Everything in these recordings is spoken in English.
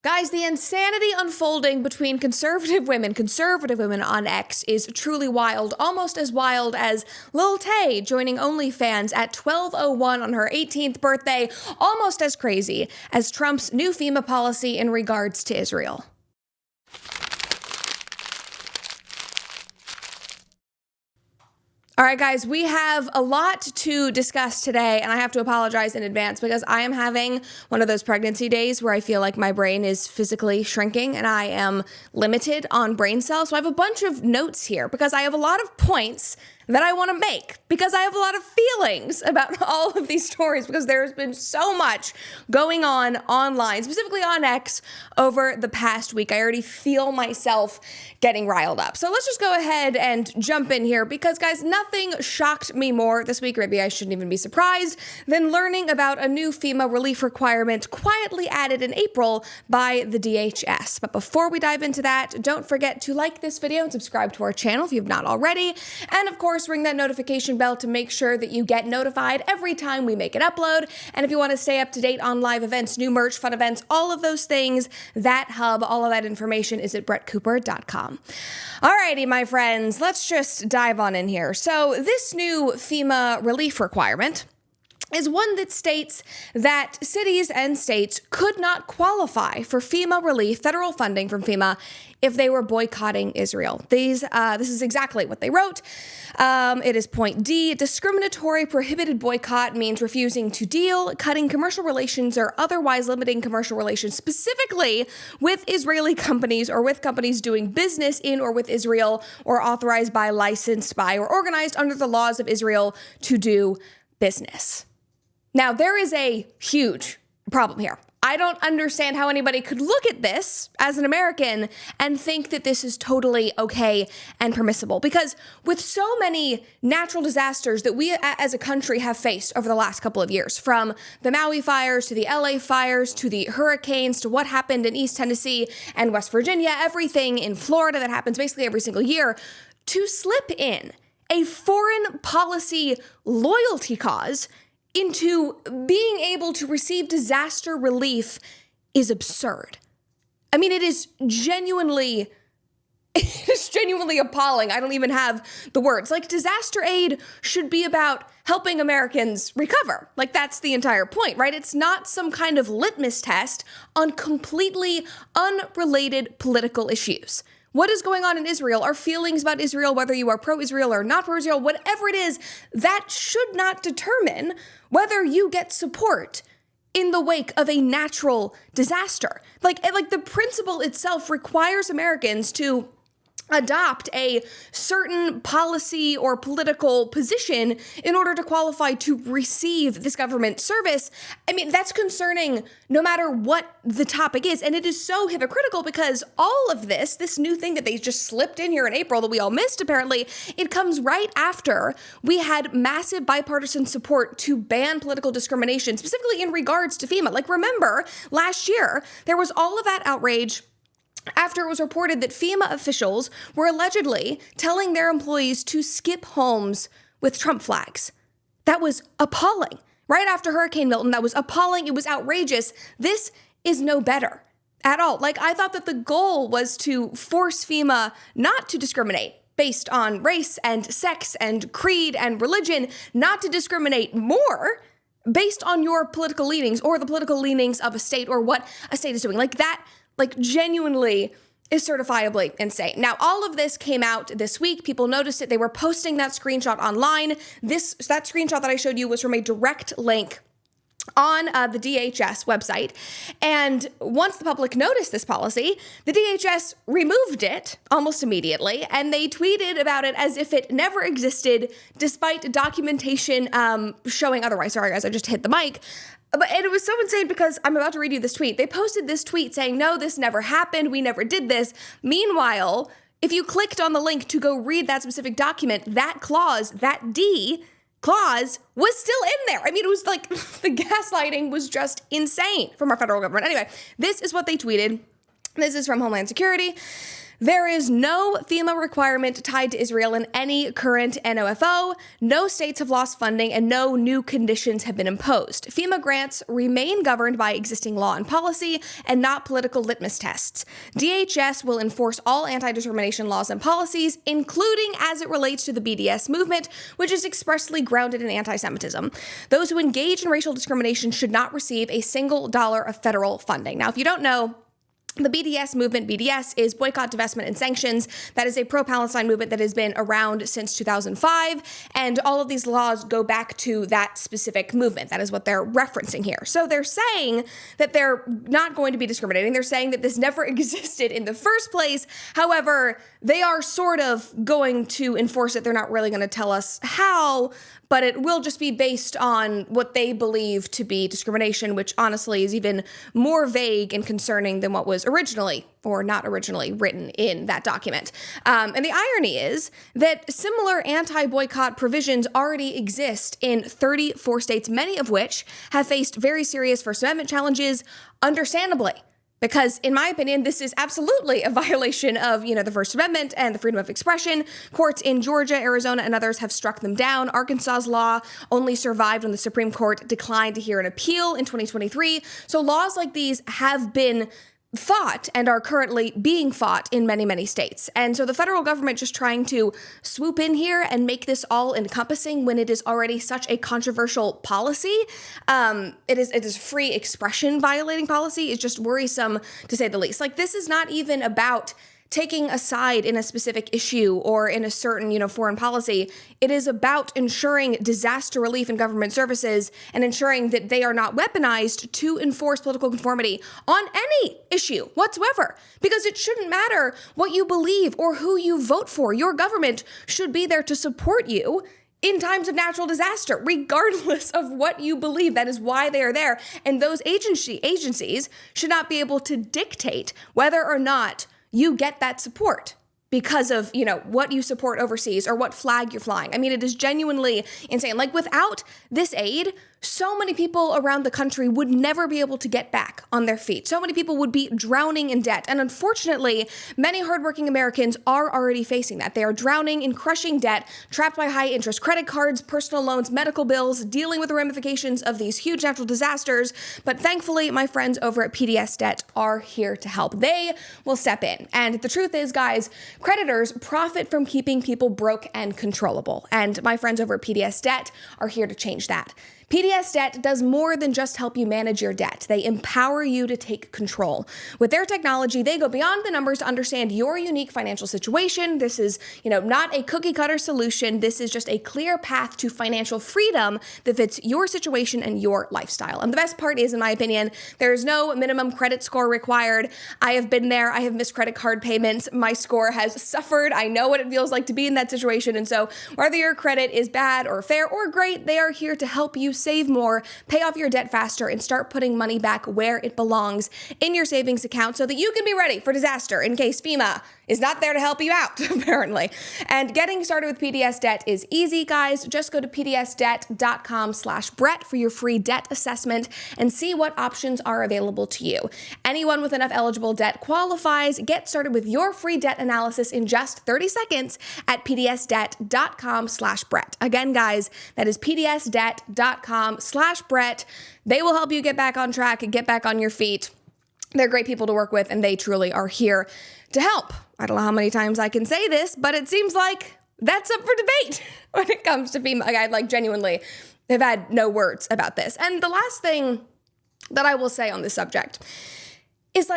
Guys, the insanity unfolding between conservative women on X is truly wild, almost as wild as Lil Tay joining OnlyFans at 12:01 on her 18th birthday, almost as crazy as Trump's new FEMA policy in regards to Israel. All right, guys, we have a lot to discuss today, and I have to apologize in advance because I am having one of those pregnancy days where I feel like my brain is physically shrinking and I am limited on brain cells. So I have a bunch of notes here because I have a lot of points that I want to make because I have a lot of feelings about all of these stories because there's been so much going on online, specifically on X, over the past week. I already feel myself getting riled up. So let's just go ahead and jump in here because, guys, nothing shocked me more this week, or maybe I shouldn't even be surprised, than learning about a new FEMA relief requirement quietly added in April by the DHS. But before we dive into that, don't forget to like this video and subscribe to our channel if you've not already. And of course, ring that notification bell to make sure that you get notified every time we make an upload. And if you want to stay up to date on live events, new merch, fun events, all of those things, that hub, all of that information is at brettcooper.com. Alrighty, my friends, let's just dive on in here. So this new FEMA relief requirement is one that states that cities and states could not qualify for FEMA relief, federal funding from FEMA, if they were boycotting Israel. This is exactly what they wrote. It is point D. Discriminatory prohibited boycott means refusing to deal, cutting commercial relations, or otherwise limiting commercial relations, specifically with Israeli companies or with companies doing business in or with Israel or authorized by, licensed by, or organized under the laws of Israel to do business. Now, there is a huge problem here. I don't understand how anybody could look at this as an American and think that this is totally okay and permissible. Because with so many natural disasters that we as a country have faced over the last couple of years, from the Maui fires to the LA fires to the hurricanes to what happened in East Tennessee and West Virginia, everything in Florida that happens basically every single year, to slip in a foreign policy loyalty cause into being able to receive disaster relief is absurd. I mean, it is genuinely appalling. I don't even have the words. Like, disaster aid should be about helping Americans recover. Like, that's the entire point, right? It's not some kind of litmus test on completely unrelated political issues. What is going on in Israel, our feelings about Israel, whether you are pro-Israel or not pro-Israel, whatever it is, that should not determine whether you get support in the wake of a natural disaster. Like the principle itself requires Americans to adopt a certain policy or political position in order to qualify to receive this government service. I mean, that's concerning no matter what the topic is. And it is so hypocritical because all of this new thing that they just slipped in here in April that we all missed, apparently, it comes right after we had massive bipartisan support to ban political discrimination, specifically in regards to FEMA. Like, remember, last year, there was all of that outrage after it was reported that FEMA officials were allegedly telling their employees to skip homes with Trump flags. That was appalling. Right after Hurricane Milton, that was appalling. It was outrageous. This is no better at all. Like, I thought that the goal was to force FEMA not to discriminate based on race and sex and creed and religion, not to discriminate more based on your political leanings or the political leanings of a state or what a state is doing. Like, that genuinely is certifiably insane. Now, all of this came out this week. People noticed it. They were posting that screenshot online. That screenshot that I showed you was from a direct link on the DHS website. And once the public noticed this policy, the DHS removed it almost immediately, and they tweeted about it as if it never existed, despite documentation showing otherwise. Sorry, guys, I just hit the mic. And it was so insane because I'm about to read you this tweet. They posted this tweet saying, no, this never happened. We never did this. Meanwhile, if you clicked on the link to go read that specific document, that clause, that D clause, was still in there. I mean, it was like the gaslighting was just insane from our federal government. Anyway, this is what they tweeted. This is from Homeland Security. There is no FEMA requirement tied to Israel in any current NOFO. No states have lost funding and no new conditions have been imposed. FEMA grants remain governed by existing law and policy and not political litmus tests. DHS will enforce all anti-discrimination laws and policies, including as it relates to the BDS movement, which is expressly grounded in anti-Semitism. Those who engage in racial discrimination should not receive a single dollar of federal funding. Now, if you don't know, the BDS movement, BDS, is boycott, divestment, and sanctions. That is a pro-Palestine movement that has been around since 2005, and all of these laws go back to that specific movement. That is what they're referencing here. So they're saying that they're not going to be discriminating. They're saying that this never existed in the first place. However, they are sort of going to enforce it. They're not really going to tell us how, but it will just be based on what they believe to be discrimination, which honestly is even more vague and concerning than what was originally or not originally written in that document. And the irony is that similar anti-boycott provisions already exist in 34 states, many of which have faced very serious First Amendment challenges, understandably. Because in my opinion, this is absolutely a violation of, the First Amendment and the freedom of expression. Courts in Georgia, Arizona, and others have struck them down. Arkansas's law only survived when the Supreme Court declined to hear an appeal in 2023. So laws like these have been fought and are currently being fought in many, many states. And so the federal government just trying to swoop in here and make this all encompassing when it is already such a controversial policy. It is free expression violating policy is just worrisome to say the least. Like, this is not even about taking a side in a specific issue or in a certain, foreign policy. It is about ensuring disaster relief and government services and ensuring that they are not weaponized to enforce political conformity on any issue whatsoever. Because it shouldn't matter what you believe or who you vote for. Your government should be there to support you in times of natural disaster, regardless of what you believe. That is why they are there. And those agencies should not be able to dictate whether or not you get that support because of, what you support overseas or what flag you're flying. I mean, it is genuinely insane. Like, without this aid, so many people around the country would never be able to get back on their feet. So many people would be drowning in debt. And unfortunately, many hardworking Americans are already facing that. They are drowning in crushing debt, trapped by high interest credit cards, personal loans, medical bills, dealing with the ramifications of these huge natural disasters. But thankfully, my friends over at PDS Debt are here to help. They will step in. And the truth is, guys, creditors profit from keeping people broke and controllable. And my friends over at PDS Debt are here to change that. PDS Debt does more than just help you manage your debt. They empower you to take control. With their technology, they go beyond the numbers to understand your unique financial situation. This is, not a cookie cutter solution. This is just a clear path to financial freedom that fits your situation and your lifestyle. And the best part is, in my opinion, there is no minimum credit score required. I have been there. I have missed credit card payments. My score has suffered. I know what it feels like to be in that situation. And so whether your credit is bad or fair or great, they are here to help you save more, pay off your debt faster, and start putting money back where it belongs in your savings account so that you can be ready for disaster in case FEMA is not there to help you out, apparently. And getting started with PDS Debt is easy, guys. Just go to pdsdebt.com/Brett for your free debt assessment and see what options are available to you. Anyone with enough eligible debt qualifies. Get started with your free debt analysis in just 30 seconds at pdsdebt.com/Brett. Again, guys, that is pdsdebt.com/Brett. They will help you get back on track and get back on your feet. They're great people to work with, and they truly are here to help. I don't know how many times I can say this, but it seems like that's up for debate when it comes to FEMA. I genuinely have had no words about this. And the last thing that I will say on this subject is,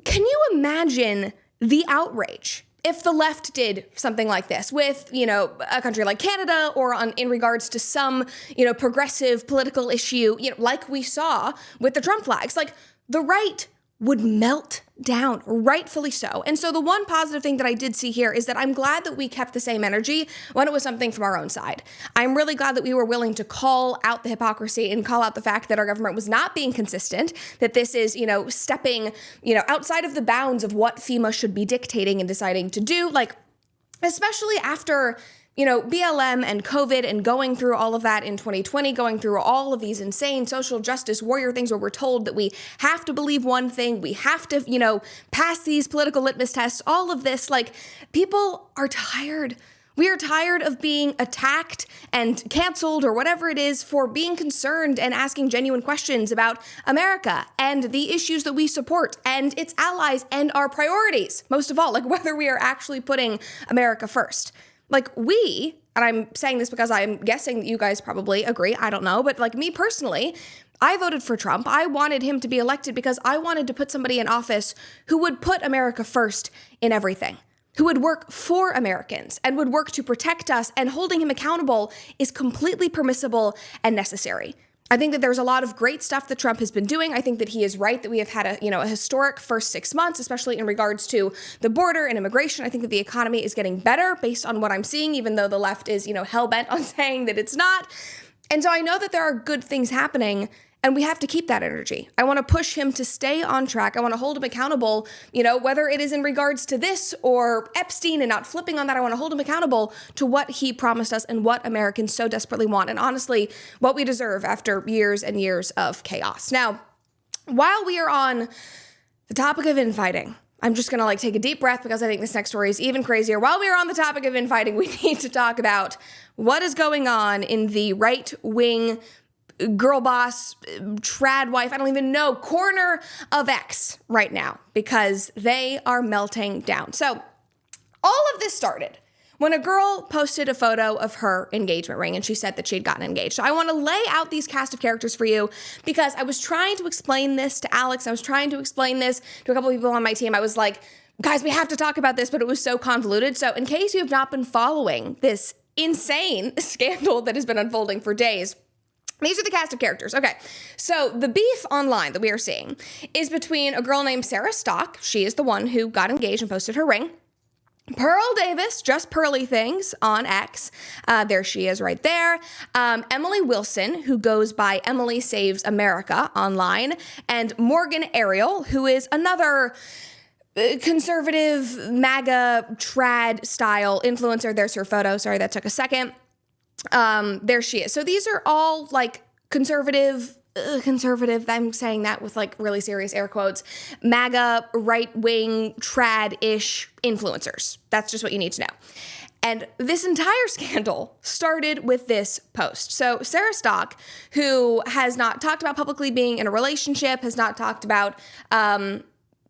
can you imagine the outrage if the left did something like this with, a country like Canada or in regards to some, progressive political issue, like we saw with the Trump flags? The right would melt down, rightfully so. And so the one positive thing that I did see here is that I'm glad that we kept the same energy when it was something from our own side. I'm really glad that we were willing to call out the hypocrisy and call out the fact that our government was not being consistent, that this is, stepping, outside of the bounds of what FEMA should be dictating and deciding to do, especially after BLM and COVID and going through all of that in 2020, going through all of these insane social justice warrior things where we're told that we have to believe one thing, we have to, pass these political litmus tests, all of this, like, people are tired. We are tired of being attacked and canceled or whatever it is for being concerned and asking genuine questions about America and the issues that we support and its allies and our priorities. Most of all, like whether we are actually putting America first. Like and I'm saying this because I'm guessing that you guys probably agree, I don't know, but like me personally, I voted for Trump. I wanted him to be elected because I wanted to put somebody in office who would put America first in everything, who would work for Americans and would work to protect us, and holding him accountable is completely permissible and necessary. I think that there's a lot of great stuff that Trump has been doing. I think that he is right that we have had a historic first 6 months, especially in regards to the border and immigration. I think that the economy is getting better based on what I'm seeing, even though the left is, hell-bent on saying that it's not. And so I know that there are good things happening, and we have to keep that energy. I want to push him to stay on track. I want to hold him accountable, whether it is in regards to this or Epstein and not flipping on that. I want to hold him accountable to what he promised us and what Americans so desperately want. And honestly, what we deserve after years and years of chaos. Now, while we are on the topic of infighting, I'm just going to take a deep breath because I think this next story is even crazier. While we are on the topic of infighting, we need to talk about what is going on in the right-wing girl boss, trad wife, I don't even know, corner of X right now, because they are melting down. So all of this started when a girl posted a photo of her engagement ring and she said that she'd gotten engaged. So I want to lay out these cast of characters for you because I was trying to explain this to Alex. I was trying to explain this to a couple of people on my team. I was like, guys, we have to talk about this, but it was so convoluted. So in case you have not been following this insane scandal that has been unfolding for days, these are the cast of characters. Okay, so the beef online that we are seeing is between a girl named Sarah Stock. She is the one who got engaged and posted her ring. Pearl Davis, just Pearly Things on X. There she is right there. Emily Wilson, who goes by Emily Saves America online. And Morgan Ariel, who is another conservative MAGA trad style influencer. There's her photo. Sorry, that took a second. There she is. So these are all conservative, I'm saying that with really serious air quotes, MAGA, right-wing, trad-ish influencers. That's just what you need to know. And this entire scandal started with this post. So Sarah Stock, who has not talked about publicly being in a relationship, has not talked about,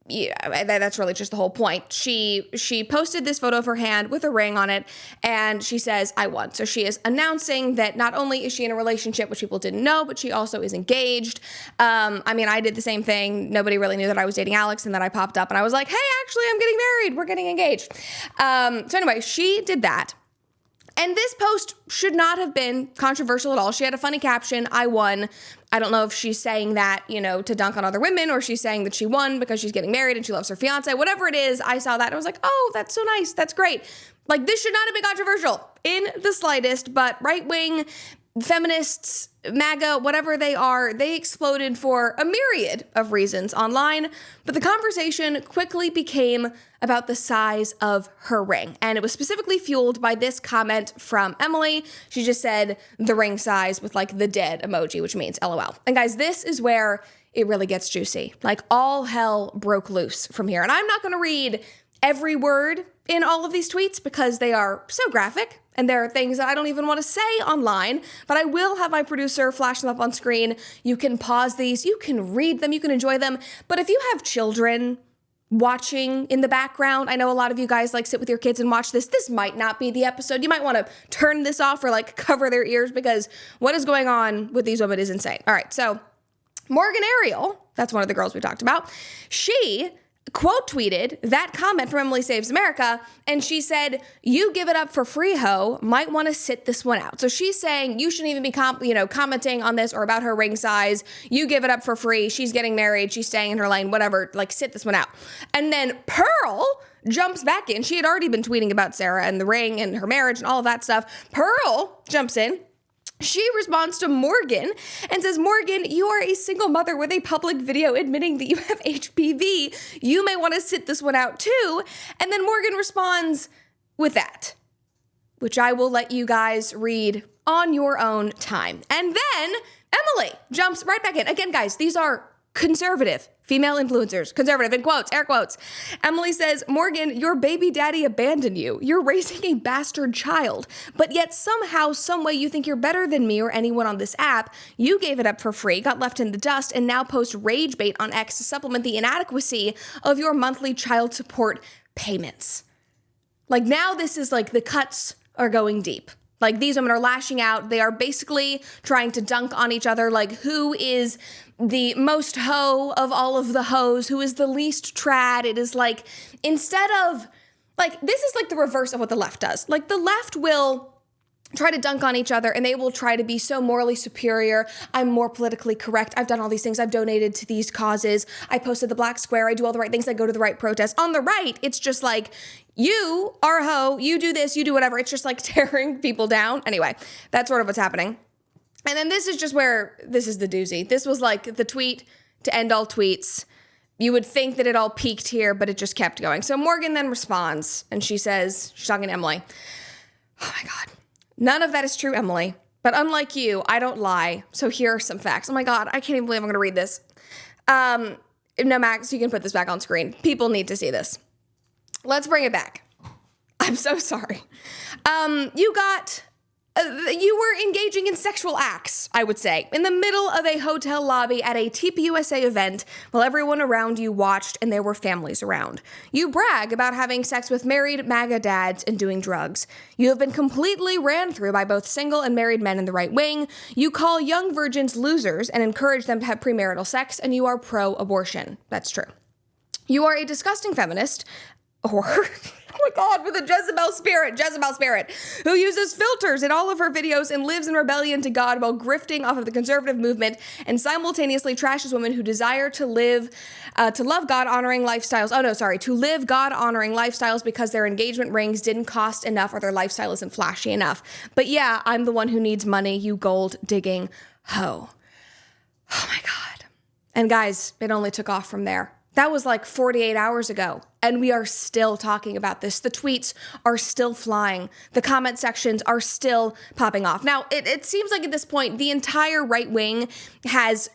that's really just the whole point. She posted this photo of her hand with a ring on it, and she says, I won. So she is announcing that not only is she in a relationship, which people didn't know, but she also is engaged. I did the same thing. Nobody really knew that I was dating Alex, and then I popped up and I was like, hey, actually, I'm getting married. We're getting engaged. So anyway, she did that. And this post should not have been controversial at all. She had a funny caption, I won. I don't know if she's saying that, to dunk on other women, or she's saying that she won because she's getting married and she loves her fiance. Whatever it is, I saw that and I was like, oh, that's so nice. That's great. This should not have been controversial in the slightest, but right-wing feminists, MAGA, whatever they are, they exploded for a myriad of reasons online, but the conversation quickly became about the size of her ring. And it was specifically fueled by this comment from Emily. She just said the ring size with the dead emoji, which means LOL. And guys, this is where it really gets juicy. All hell broke loose from here. And I'm not going to read every word in all of these tweets because they are so graphic and there are things that I don't even want to say online, but I will have my producer flash them up on screen. You can pause these, you can read them, you can enjoy them. But if you have children watching in the background, I know a lot of you guys sit with your kids and watch this. This might not be the episode. You might want to turn this off or cover their ears because what is going on with these women is insane. All right, so Morgan Ariel, that's one of the girls we talked about, she quote tweeted that comment from Emily Saves America, and she said, you give it up for free, ho, might want to sit this one out. So she's saying you shouldn't even be commenting on this or about her ring size. You give it up for free. She's getting married. She's staying in her lane, whatever, sit this one out. And then Pearl jumps back in. She had already been tweeting about Sarah and the ring and her marriage and all of that stuff. Pearl jumps in. She responds to Morgan and says, Morgan, you are a single mother with a public video admitting that you have HPV. You may want to sit this one out too. And then Morgan responds with that. which I will let you guys read on your own time. And then Emily jumps right back in. Again, guys, these are conservative female influencers, conservative in quotes, air quotes. Emily says, Morgan, your baby daddy abandoned you. You're raising a bastard child, but yet somehow, some way you think you're better than me or anyone on this app. You gave it up for free, got left in the dust, and now post rage bait on X to supplement the inadequacy of your monthly child support payments. Like now this is like the cuts are going deep. Like these women are lashing out. They are basically trying to dunk on each other. Like who is the most hoe of all of the hoes? Who is the least trad? It is like, instead of like, this is like the reverse of what the left does. Like the left will try to dunk on each other and they will try to be so morally superior. I'm more politically correct. I've done all these things. I've donated to these causes. I posted the black square. I do all the right things. I go to the right protests. On the right, it's just like, you are a hoe. You do this. You do whatever. It's just like tearing people down. Anyway, that's sort of what's happening. And then this is just where, this is the doozy. This was like the tweet to end all tweets. You would think that it all peaked here, but it just kept going. So Morgan then responds and she says, she's talking to Emily. Oh my God. None of that is true, Emily. But unlike you, I don't lie. So here are some facts. Oh my God, I can't even believe I'm going to read this. No, Max, you can put this back on screen. People need to see this. Let's bring it back. I'm so sorry. You were engaging in sexual acts, I would say, in the middle of a hotel lobby at a TPUSA event while everyone around you watched and there were families around. You brag about having sex with married MAGA dads and doing drugs. You have been completely ran through by both single and married men in the right wing. You call young virgins losers and encourage them to have premarital sex, and you are pro-abortion. That's true. You are a disgusting feminist, or... oh my God, with a Jezebel spirit, who uses filters in all of her videos and lives in rebellion to God while grifting off of the conservative movement and simultaneously trashes women who desire to live, to love God-honoring lifestyles. To live God-honoring lifestyles because their engagement rings didn't cost enough or their lifestyle isn't flashy enough. But yeah, I'm the one who needs money, you gold-digging hoe. Oh my God. And guys, it only took off from there. That was like 48 hours ago, and we are still talking about this. The tweets are still flying. The comment sections are still popping off. Now, it seems like at this point, the entire right wing has,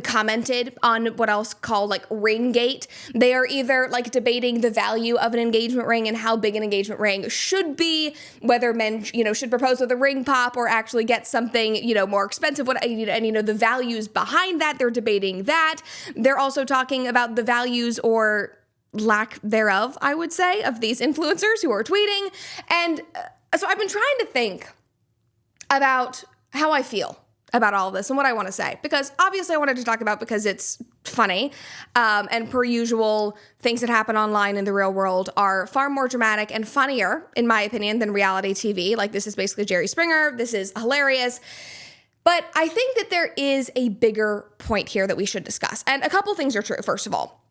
commented on what I'll call like Ringgate. They are either like debating the value of an engagement ring and how big an engagement ring should be, whether men, should propose with a ring pop or actually get something, more expensive, and the values behind that. They're debating that. They're also talking about the values or lack thereof, I would say, of these influencers who are tweeting. And so I've been trying to think about how I feel about all of this and what I want to say, because obviously I wanted to talk about because it's funny, and per usual, things that happen online in the real world are far more dramatic and funnier, in my opinion, than reality TV. Like, this is basically Jerry Springer. This is hilarious. But I think that there is a bigger point here that we should discuss. And a couple things are true, first of all.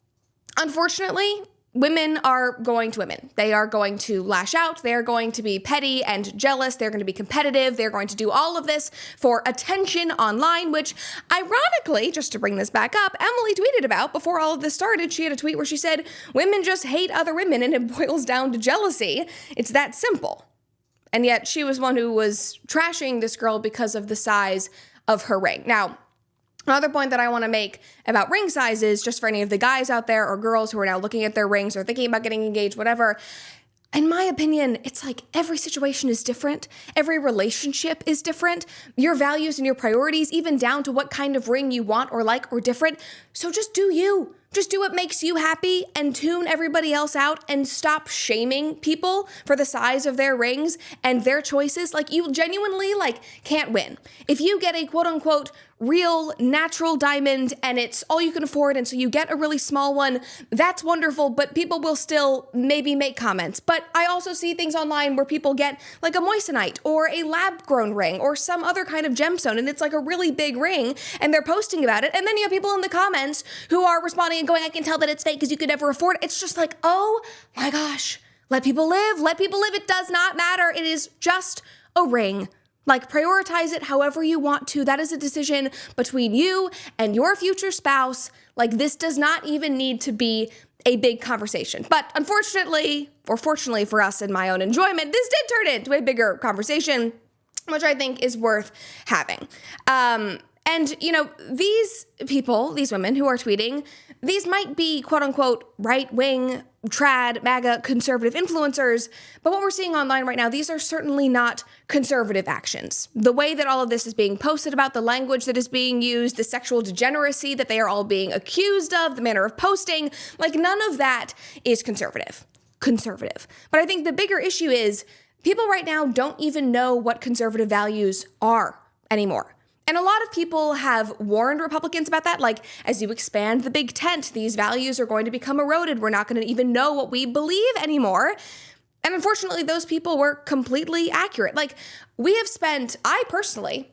Unfortunately, women are going to women. They are going to lash out. They're going to be petty and jealous. They're going to be competitive. They're going to do all of this for attention online, which ironically, just to bring this back up, Emily tweeted about before all of this started. She had a tweet where she said, women just hate other women and it boils down to jealousy. It's that simple. And yet she was one who was trashing this girl because of the size of her ring. Now, another point that I want to make about ring sizes, just for any of the guys out there or girls who are now looking at their rings or thinking about getting engaged, whatever, in my opinion, it's like every situation is different. Every relationship is different. Your values and your priorities, even down to what kind of ring you want or like, or different. So just do you. Just do what makes you happy and tune everybody else out and stop shaming people for the size of their rings and their choices. Like, you genuinely can't win. If you get a quote unquote real natural diamond and it's all you can afford, and so you get a really small one, that's wonderful, but people will still maybe make comments. But I also see things online where people get like a moissanite or a lab grown ring or some other kind of gemstone, and it's like a really big ring and they're posting about it. And then you have people in the comments who are responding and going, I can tell that it's fake because you could never afford it. It's just like, oh my gosh, let people live. Let people live. It does not matter. It is just a ring. Like, prioritize it however you want to. That is a decision between you and your future spouse. Like, this does not even need to be a big conversation. But unfortunately, or fortunately for us in my own enjoyment, this did turn into a bigger conversation, which I think is worth having. And, you know, these people, these women who are tweeting, these might be quote unquote right-wing, trad, MAGA, conservative influencers, but what we're seeing online right now, these are certainly not conservative actions. The way that all of this is being posted about, the language that is being used, the sexual degeneracy that they are all being accused of, the manner of posting, like none of that is conservative. But I think the bigger issue is people right now don't even know what conservative values are anymore. And a lot of people have warned Republicans about that. Like, as you expand the big tent, these values are going to become eroded. We're not going to even know what we believe anymore. And unfortunately, those people were completely accurate. Like, I personally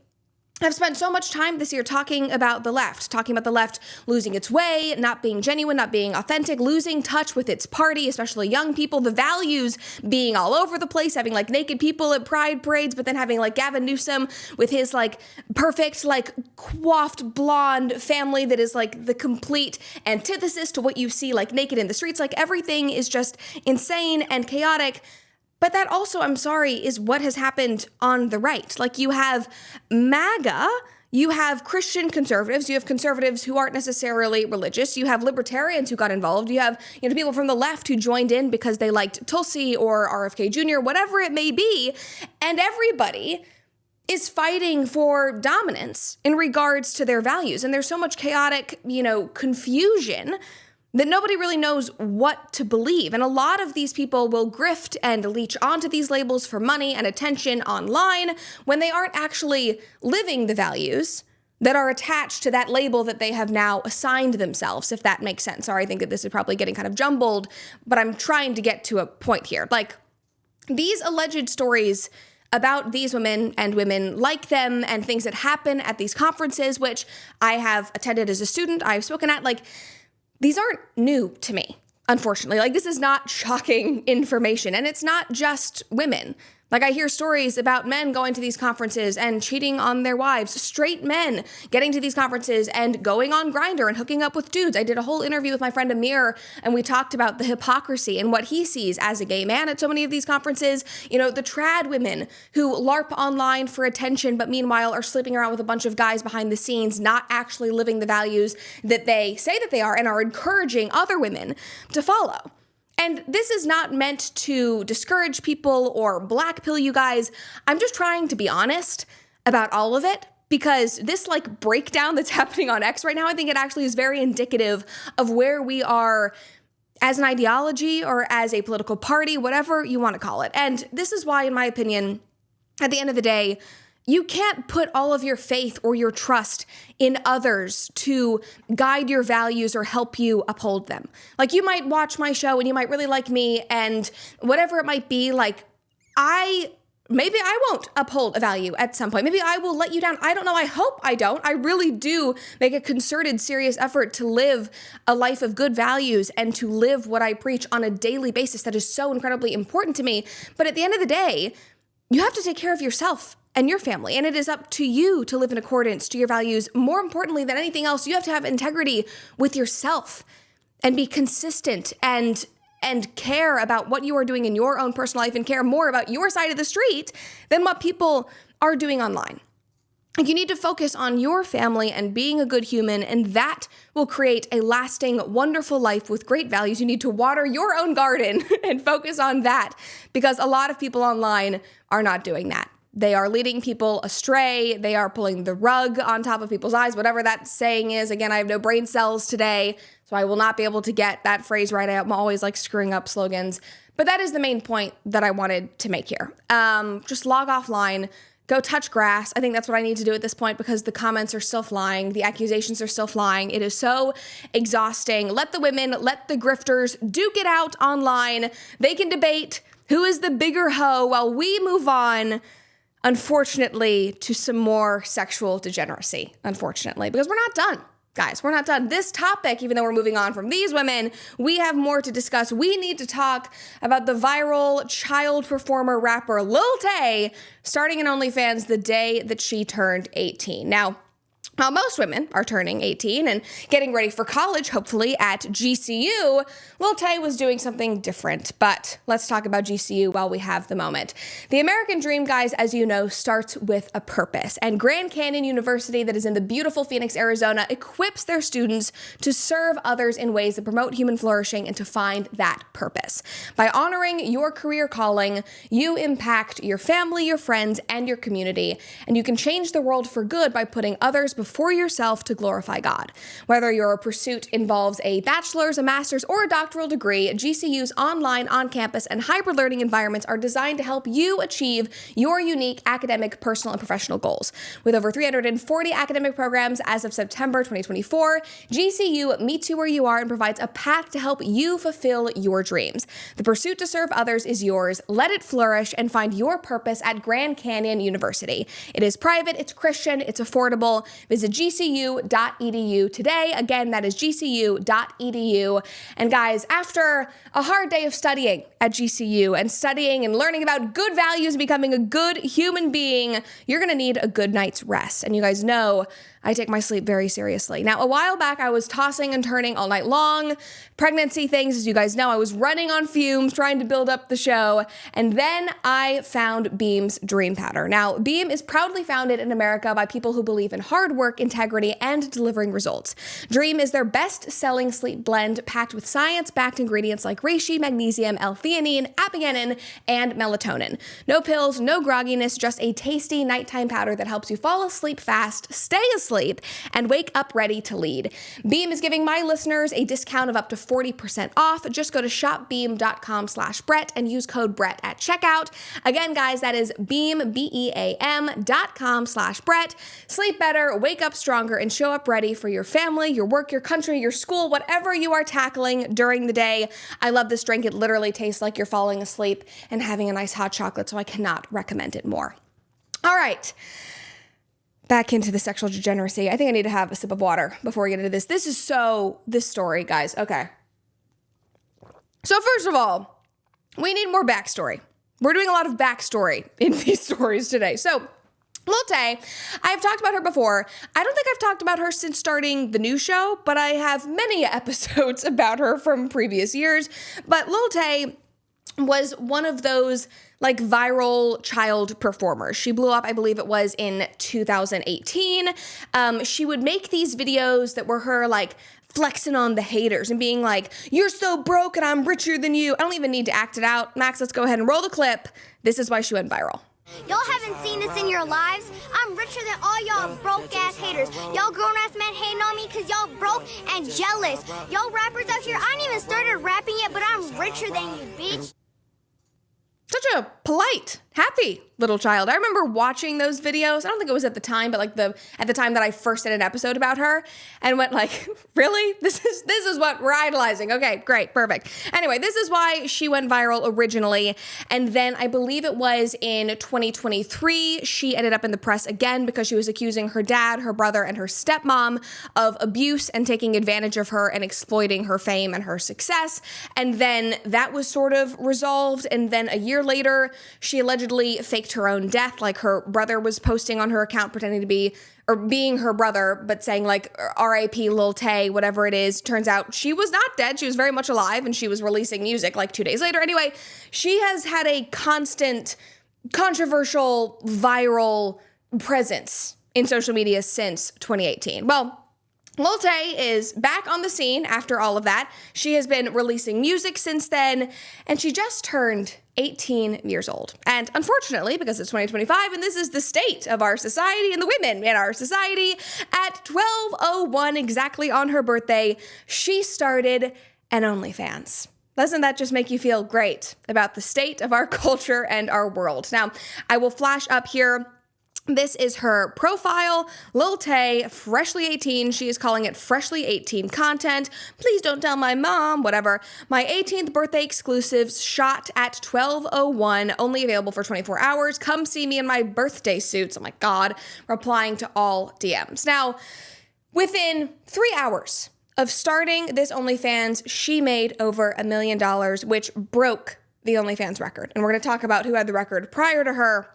have spent so much time this year talking about the left losing its way, not being genuine, not being authentic, losing touch with its party, especially young people, the values being all over the place, having like naked people at pride parades, but then having like Gavin Newsom with his like perfect, like coiffed blonde family that is like the complete antithesis to what you see like naked in the streets. Like everything is just insane and chaotic. But that also, I'm sorry, is what has happened on the right. Like you have MAGA, you have Christian conservatives, you have conservatives who aren't necessarily religious, you have libertarians who got involved, you have people from the left who joined in because they liked Tulsi or RFK Jr., whatever it may be, and everybody is fighting for dominance in regards to their values. And there's so much chaotic, confusion that nobody really knows what to believe. And a lot of these people will grift and leech onto these labels for money and attention online when they aren't actually living the values that are attached to that label that they have now assigned themselves, if that makes sense. Sorry, I think that this is probably getting kind of jumbled, but I'm trying to get to a point here. Like, these alleged stories about these women and women like them and things that happen at these conferences, which I have attended as a student, I've spoken at, like, these aren't new to me, unfortunately. Like, this is not shocking information, and it's not just women. Like, I hear stories about men going to these conferences and cheating on their wives, straight men getting to these conferences and going on Grindr and hooking up with dudes. I did a whole interview with my friend Amir, and we talked about the hypocrisy and what he sees as a gay man at so many of these conferences. The trad women who LARP online for attention, but meanwhile are sleeping around with a bunch of guys behind the scenes, not actually living the values that they say that they are and are encouraging other women to follow. And this is not meant to discourage people or blackpill you guys. I'm just trying to be honest about all of it, because this like breakdown that's happening on X right now, I think it actually is very indicative of where we are as an ideology or as a political party, whatever you want to call it. And this is why, in my opinion, at the end of the day, you can't put all of your faith or your trust in others to guide your values or help you uphold them. Like, you might watch my show and you might really like me, and whatever it might be, like, maybe I won't uphold a value at some point. Maybe I will let you down. I don't know. I hope I don't. I really do make a concerted, serious effort to live a life of good values and to live what I preach on a daily basis. That is so incredibly important to me. But at the end of the day, you have to take care of yourself and your family, and it is up to you to live in accordance to your values. More importantly than anything else, you have to have integrity with yourself and be consistent and care about what you are doing in your own personal life and care more about your side of the street than what people are doing online. Like, you need to focus on your family and being a good human, and that will create a lasting, wonderful life with great values. You need to water your own garden and focus on that, because a lot of people online are not doing that. They are leading people astray. They are pulling the rug on top of people's eyes, whatever that saying is. Again, I have no brain cells today, so I will not be able to get that phrase right. I'm always like screwing up slogans. But that is the main point that I wanted to make here. Just log offline, go touch grass. I think that's what I need to do at this point, because the comments are still flying. The accusations are still flying. It is so exhausting. Let the women, let the grifters duke it out online. They can debate who is the bigger hoe while we move on, unfortunately, to some more sexual degeneracy, unfortunately, because we're not done. Guys, we're not done. This topic, even though we're moving on from these women, we have more to discuss. We need to talk about the viral child performer rapper Lil Tay starting an OnlyFans the day that she turned 18. Now, Most women are turning 18 and getting ready for college, hopefully at GCU. Lil Tay was doing something different, but let's talk about GCU while we have the moment. The American dream, guys, as you know, starts with a purpose, and Grand Canyon University, that is in the beautiful Phoenix, Arizona, equips their students to serve others in ways that promote human flourishing and to find that purpose. By honoring your career calling, you impact your family, your friends, and your community, and you can change the world for good by putting others before yourself to glorify God. Whether your pursuit involves a bachelor's, a master's, or a doctoral degree, GCU's online, on-campus, and hybrid learning environments are designed to help you achieve your unique academic, personal, and professional goals. With over 340 academic programs as of September 2024, GCU meets you where you are and provides a path to help you fulfill your dreams. The pursuit to serve others is yours. Let it flourish and find your purpose at Grand Canyon University. It is private, it's Christian, it's affordable. Visit gcu.edu today. Again, that is gcu.edu. And guys, after a hard day of studying at GCU and studying and learning about good values and becoming a good human being, you're going to need a good night's rest. And you guys know I take my sleep very seriously. Now, a while back, I was tossing and turning all night long. Pregnancy things, as you guys know, I was running on fumes, trying to build up the show. And then I found Beam's Dream Powder. Now, Beam is proudly founded in America by people who believe in hard work, integrity, and delivering results. Dream is their best-selling sleep blend packed with science-backed ingredients like reishi, magnesium, L-theanine, apigenin, and melatonin. No pills, no grogginess, just a tasty nighttime powder that helps you fall asleep fast, stay asleep, and wake up ready to lead. Beam is giving my listeners a discount of up to 40% off. Just go to shopbeam.com/Brett and use code Brett at checkout. Again, guys, that is Beam, BEAM.com/Brett. Sleep better, wake up stronger, and show up ready for your family, your work, your country, your school, whatever you are tackling during the day. I love this drink. It literally tastes like you're falling asleep and having a nice hot chocolate, so I cannot recommend it more. All right. Back into the sexual degeneracy. I think I need to have a sip of water before we get into this. This story, guys. Okay. So first of all, we need more backstory. We're doing a lot of backstory in these stories today. So Lil Tay, I've talked about her before. I don't think I've talked about her since starting the new show, but I have many episodes about her from previous years. But Lil Tay was one of those like viral child performers. She blew up, I believe it was in 2018. She would make these videos that were her like flexing on the haters and being like, you're so broke and I'm richer than you. I don't even need to act it out. Max, let's go ahead and roll the clip. This is why she went viral. Y'all haven't seen this in your lives. I'm richer than all y'all broke-ass haters. Y'all grown-ass men hating on me because y'all broke and jealous. Y'all rappers out here, I ain't even started rapping yet, but I'm richer than you, bitch. Such a polite, happy little child. I remember watching those videos. I don't think it was at the time, but like at the time that I first did an episode about her and went like, really? This is what we're idolizing. Okay, great, perfect. Anyway, this is why she went viral originally. And then I believe it was in 2023, she ended up in the press again because she was accusing her dad, her brother, and her stepmom of abuse and taking advantage of her and exploiting her fame and her success. And then that was sort of resolved. And then a year later, she allegedly faked her own death. Like her brother was posting on her account pretending to be, or being her brother, but saying like R.I.P. Lil Tay, whatever it is. Turns out she was not dead. She was very much alive and she was releasing music like 2 days later. Anyway, she has had a constant controversial viral presence in social media since 2018. Well, Lil Tay is back on the scene after all of that. She has been releasing music since then, and she just turned 18 years old. And unfortunately, because it's 2025 and this is the state of our society and the women in our society, at 12:01 exactly on her birthday, she started an OnlyFans. Doesn't that just make you feel great about the state of our culture and our world? Now, I will flash up here. This is her profile, Lil Tay, freshly 18. She is calling it freshly 18 content. Please don't tell my mom, whatever. My 18th birthday exclusives shot at 12:01, only available for 24 hours. Come see me in my birthday suits. Oh my God, replying to all DMs. Now, within 3 hours of starting this OnlyFans, she made over $1 million, which broke the OnlyFans record. And we're going to talk about who had the record prior to her.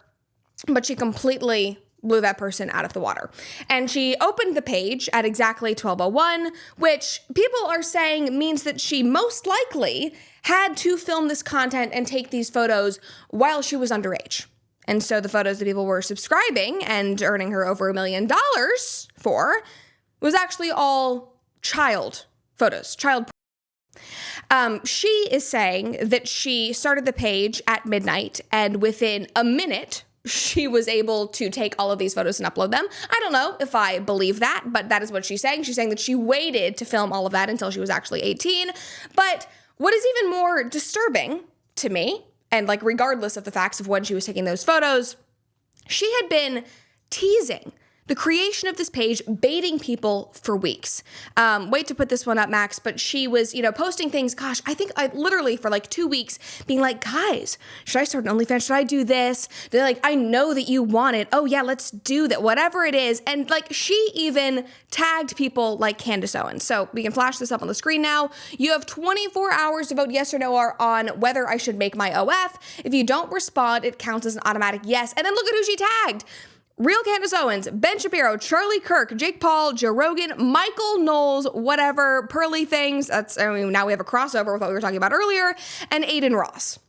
But she completely blew that person out of the water. And she opened the page at exactly 12:01, which people are saying means that she most likely had to film this content and take these photos while she was underage. And so the photos that people were subscribing and earning her over $1 million for was actually all child photos, child. She is saying that she started the page at midnight, and within a minute, she was able to take all of these photos and upload them. I don't know if I believe that, but that is what she's saying. She's saying that she waited to film all of that until she was actually 18. But what is even more disturbing to me, and like regardless of the facts of when she was taking those photos, she had been teasing the creation of this page, baiting people for weeks. Wait to put this one up, Max, but she was, posting things, gosh, I think literally for like 2 weeks being like, guys, should I start an OnlyFans? Should I do this? They're like, I know that you want it. Oh yeah, let's do that, whatever it is. And like, she even tagged people like Candace Owens. So we can flash this up on the screen now. You have 24 hours to vote yes or no on whether I should make my OF. If you don't respond, it counts as an automatic yes. And then look at who she tagged. Real Candace Owens, Ben Shapiro, Charlie Kirk, Jake Paul, Joe Rogan, Michael Knowles, whatever, Pearly Things. Now we have a crossover with what we were talking about earlier, and Aiden Ross.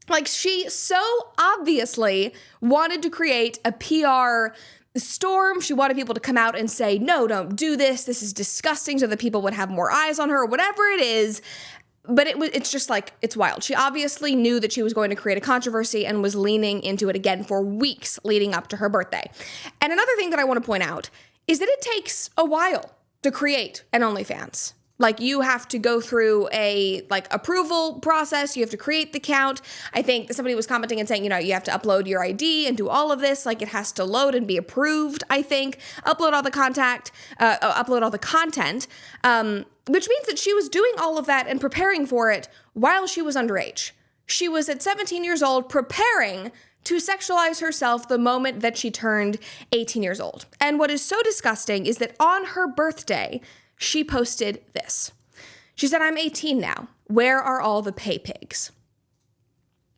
Like, she so obviously wanted to create a PR storm. She wanted people to come out and say, no, don't do this. This is disgusting, so that people would have more eyes on her, whatever it is. But it's just like, it's wild. She obviously knew that she was going to create a controversy and was leaning into it again for weeks leading up to her birthday. And another thing that I want to point out is that it takes a while to create an OnlyFans. Like, you have to go through a approval process. You have to create the account. I think somebody was commenting and saying, you have to upload your ID and do all of this. Like, it has to load and be approved, I think. Upload all the content. Which means that she was doing all of that and preparing for it while she was underage. She was at 17 years old preparing to sexualize herself the moment that she turned 18 years old. And what is so disgusting is that on her birthday, she posted this. She said, I'm 18 now. Where are all the pay pigs?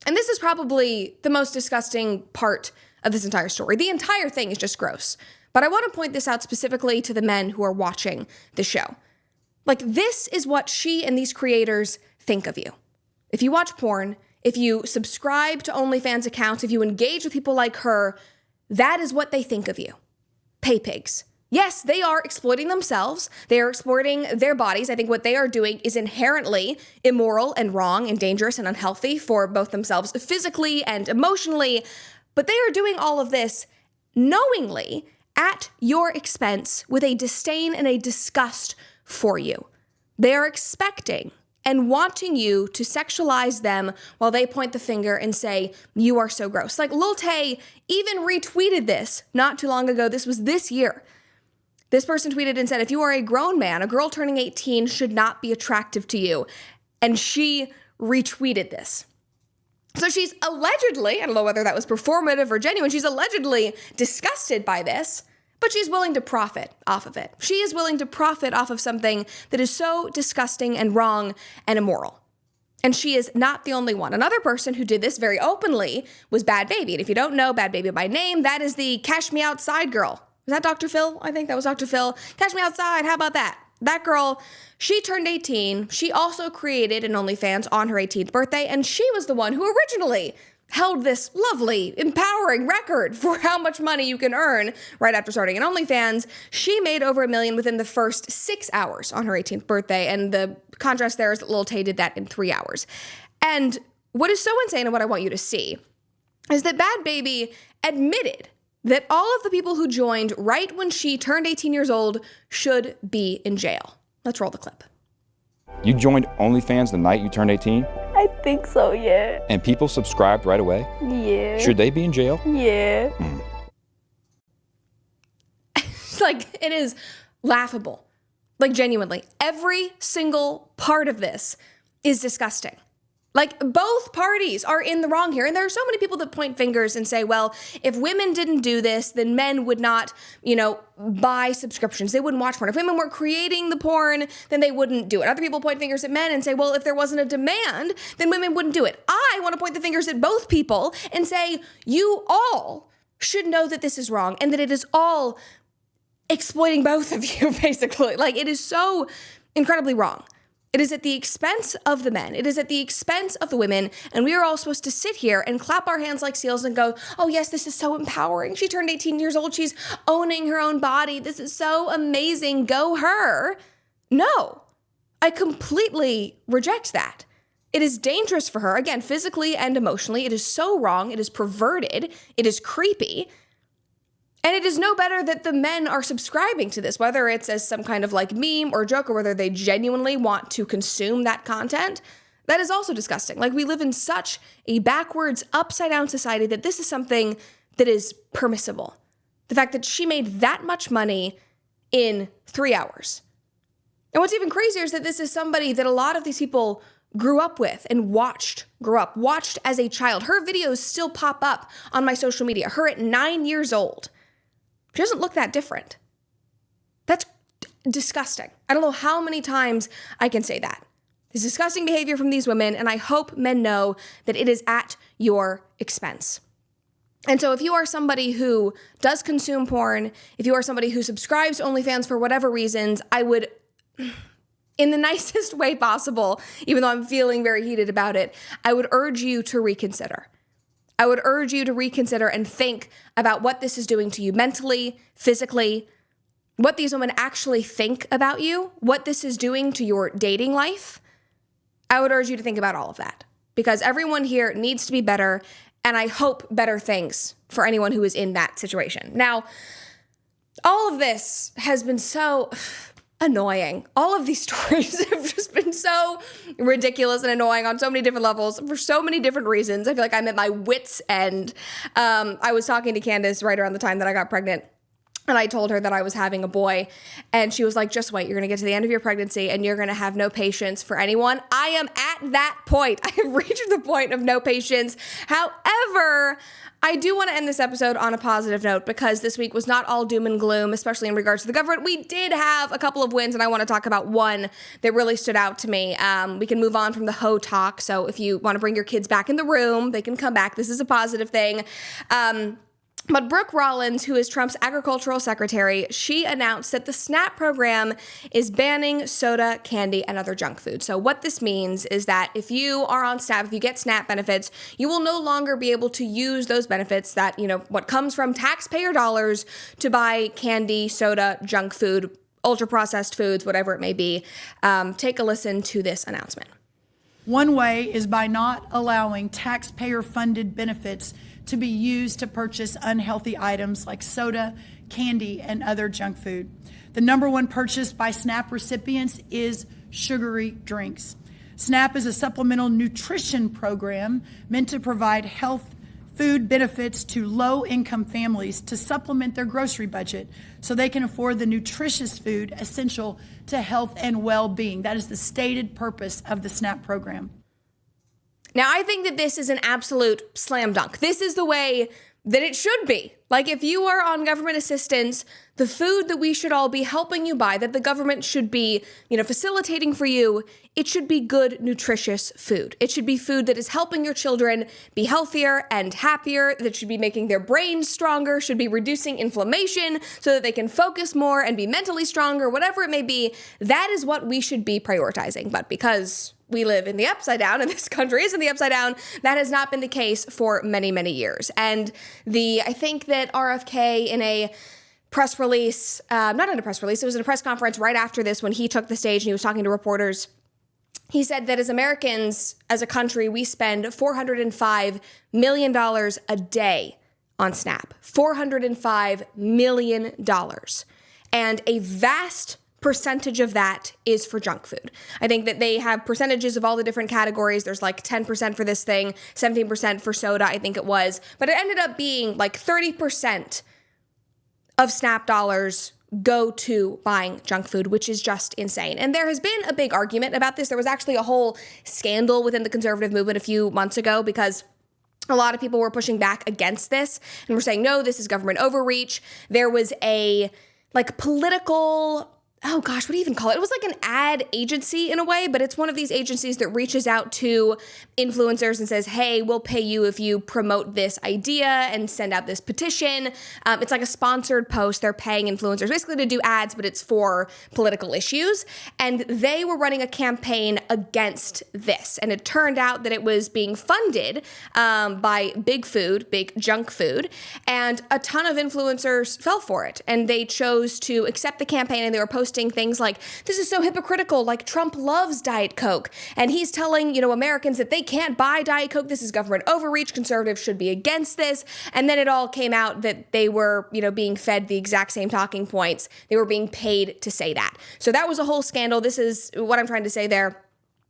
And this is probably the most disgusting part of this entire story. The entire thing is just gross. But I want to point this out specifically to the men who are watching the show. Like, this is what she and these creators think of you. If you watch porn, if you subscribe to OnlyFans accounts, if you engage with people like her, that is what they think of you. Pay pigs. Yes, they are exploiting themselves. They are exploiting their bodies. I think what they are doing is inherently immoral and wrong and dangerous and unhealthy for both themselves physically and emotionally. But they are doing all of this knowingly at your expense with a disdain and a disgust for you. They are expecting and wanting you to sexualize them while they point the finger and say, you are so gross. Like, Lil Tay even retweeted this not too long ago. This was this year. This person tweeted and said, if you are a grown man, a girl turning 18 should not be attractive to you. And she retweeted this. So she's allegedly, I don't know whether that was performative or genuine, she's allegedly disgusted by this, but she's willing to profit off of it. She is willing to profit off of something that is so disgusting and wrong and immoral. And she is not the only one. Another person who did this very openly was Bad Baby. And if you don't know Bad Baby by name, that is the Cash Me Outside girl. Was that Dr. Phil? I think that was Dr. Phil. Cash Me Outside, how about that? That girl, she turned 18. She also created an OnlyFans on her 18th birthday, and she was the one who originally held this lovely, empowering record for how much money you can earn right after starting an OnlyFans. She made over $1 million within the first 6 hours on her 18th birthday, and the contrast there is that Lil Tay did that in 3 hours. And what is so insane and what I want you to see is that Bad Baby admitted that all of the people who joined right when she turned 18 years old should be in jail. Let's roll the clip. You joined OnlyFans the night you turned 18? I think so, yeah. And people subscribed right away? Yeah. Should they be in jail? Yeah. It's like, it is laughable. Like, genuinely. Every single part of this is disgusting. Like, both parties are in the wrong here. And there are so many people that point fingers and say, well, if women didn't do this, then men would not, buy subscriptions. They wouldn't watch porn. If women weren't creating the porn, then they wouldn't do it. Other people point fingers at men and say, well, if there wasn't a demand, then women wouldn't do it. I want to point the fingers at both people and say, you all should know that this is wrong and that it is all exploiting both of you, basically. Like, it is so incredibly wrong. It is at the expense of the men. It is at the expense of the women. And we are all supposed to sit here and clap our hands like seals and go, oh yes, this is so empowering. She turned 18 years old. She's owning her own body. This is so amazing. Go her. No, I completely reject that. It is dangerous for her, again, physically and emotionally. It is so wrong. It is perverted. It is creepy. And it is no better that the men are subscribing to this, whether it's as some kind of like meme or joke or whether they genuinely want to consume that content. That is also disgusting. Like, we live in such a backwards, upside down society that this is something that is permissible. The fact that she made that much money in 3 hours. And what's even crazier is that this is somebody that a lot of these people grew up with and watched as a child. Her videos still pop up on my social media. Her at 9 years old. She doesn't look that different. That's disgusting. I don't know how many times I can say that. It's disgusting behavior from these women, and I hope men know that it is at your expense. And so if you are somebody who does consume porn, if you are somebody who subscribes to OnlyFans for whatever reasons, I would, in the nicest way possible, even though I'm feeling very heated about it, I would urge you to reconsider. I would urge you to reconsider and think about what this is doing to you mentally, physically, what these women actually think about you, what this is doing to your dating life. I would urge you to think about all of that because everyone here needs to be better, and I hope better things for anyone who is in that situation. Now, all of this has been so annoying. All of these stories have just been so ridiculous and annoying on so many different levels for so many different reasons. I feel like I'm at my wit's end. I was talking to Candace right around the time that I got pregnant, and I told her that I was having a boy, and she was like, just wait, you're going to get to the end of your pregnancy and you're going to have no patience for anyone. I am at that point. I have reached the point of no patience. However, I do want to end this episode on a positive note because this week was not all doom and gloom, especially in regards to the government. We did have a couple of wins, and I want to talk about one that really stood out to me. We can move on from the hoe talk. So if you want to bring your kids back in the room, they can come back. This is a positive thing. But Brooke Rollins, who is Trump's agricultural secretary, she announced that the SNAP program is banning soda, candy, and other junk food. So what this means is that if you are on SNAP, if you get SNAP benefits, you will no longer be able to use those benefits that, what comes from taxpayer dollars to buy candy, soda, junk food, ultra-processed foods, whatever it may be. Take a listen to this announcement. One way is by not allowing taxpayer-funded benefits to be used to purchase unhealthy items like soda, candy, and other junk food. The number one purchase by SNAP recipients is sugary drinks. SNAP is a supplemental nutrition program meant to provide health food benefits to low-income families to supplement their grocery budget so they can afford the nutritious food essential to health and well-being. That is the stated purpose of the SNAP program. Now, I think that this is an absolute slam dunk. This is the way that it should be. Like, if you are on government assistance, the food that we should all be helping you buy, that the government should be, facilitating for you, it should be good, nutritious food. It should be food that is helping your children be healthier and happier, that should be making their brains stronger, should be reducing inflammation so that they can focus more and be mentally stronger, whatever it may be. That is what we should be prioritizing. But because we live in the upside down, and this country is in the upside down, that has not been the case for many, many years. And I think that RFK in a press release, not in a press release, it was in a press conference right after this when he took the stage and he was talking to reporters. He said that as Americans, as a country, we spend $405 million a day on SNAP. $405 million. And a vast percentage of that is for junk food. I think that they have percentages of all the different categories. There's like 10% for this thing, 17% for soda, I think it was. But it ended up being like 30% of SNAP dollars go to buying junk food, which is just insane. And there has been a big argument about this. There was actually a whole scandal within the conservative movement a few months ago because a lot of people were pushing back against this and were saying, no, this is government overreach. There was a political oh gosh, what do you even call it? It was like an ad agency in a way, but it's one of these agencies that reaches out to influencers and says, hey, we'll pay you if you promote this idea and send out this petition. It's like a sponsored post. They're paying influencers basically to do ads, but it's for political issues. And they were running a campaign against this. And it turned out that it was being funded by big food, big junk food. And a ton of influencers fell for it. And they chose to accept the campaign, and they were posting things like, this is so hypocritical, like Trump loves Diet Coke, and he's telling, Americans that they can't buy Diet Coke. This is government overreach. Conservatives should be against this. And then it all came out that they were, being fed the exact same talking points. They were being paid to say that. So that was a whole scandal. This is what I'm trying to say there.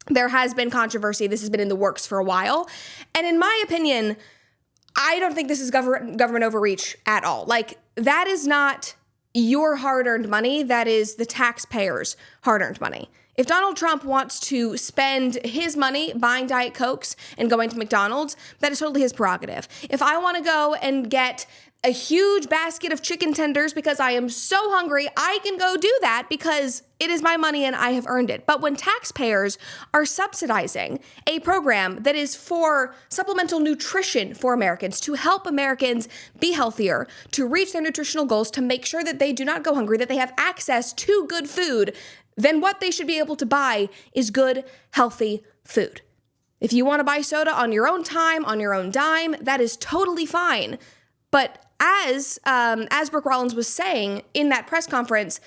There has been controversy. This has been in the works for a while. And in my opinion, I don't think this is government overreach at all. Like, that is not your hard-earned money. That is the taxpayers' hard-earned money. If Donald Trump wants to spend his money buying Diet Cokes and going to McDonald's, that is totally his prerogative. If I want to go and get a huge basket of chicken tenders because I am so hungry, I can go do that because it is my money and I have earned it. But when taxpayers are subsidizing a program that is for supplemental nutrition for Americans, to help Americans be healthier, to reach their nutritional goals, to make sure that they do not go hungry, that they have access to good food, then what they should be able to buy is good, healthy food. If you want to buy soda on your own time, on your own dime, that is totally fine. But as Brooke Rollins was saying in that press conference,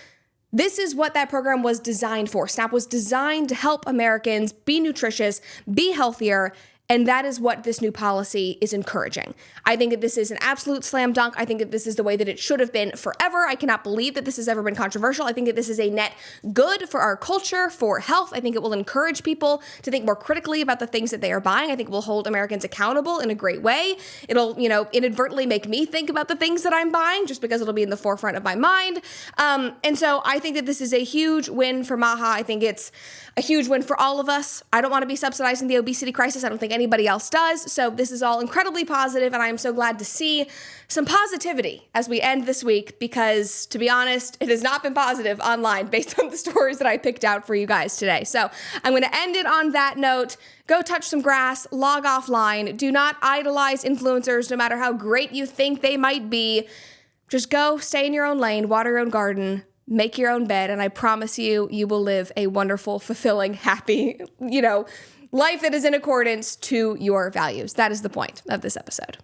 this is what that program was designed for. SNAP was designed to help Americans be nutritious, be healthier, and that is what this new policy is encouraging. I think that this is an absolute slam dunk. I think that this is the way that it should have been forever. I cannot believe that this has ever been controversial. I think that this is a net good for our culture, for health. I think it will encourage people to think more critically about the things that they are buying. I think it will hold Americans accountable in a great way. It'll, inadvertently make me think about the things that I'm buying just because it'll be in the forefront of my mind. And so I think that this is a huge win for MAHA. I think it's a huge win for all of us. I don't want to be subsidizing the obesity crisis. I don't think anybody else does. So this is all incredibly positive, and I am so glad to see some positivity as we end this week, because to be honest, it has not been positive online based on the stories that I picked out for you guys today. So I'm going to end it on that note. Go touch some grass, log offline. Do not idolize influencers, no matter how great you think they might be. Just go stay in your own lane, water your own garden, make your own bed, and I promise you, you will live a wonderful, fulfilling, happy, life that is in accordance to your values. That is the point of this episode.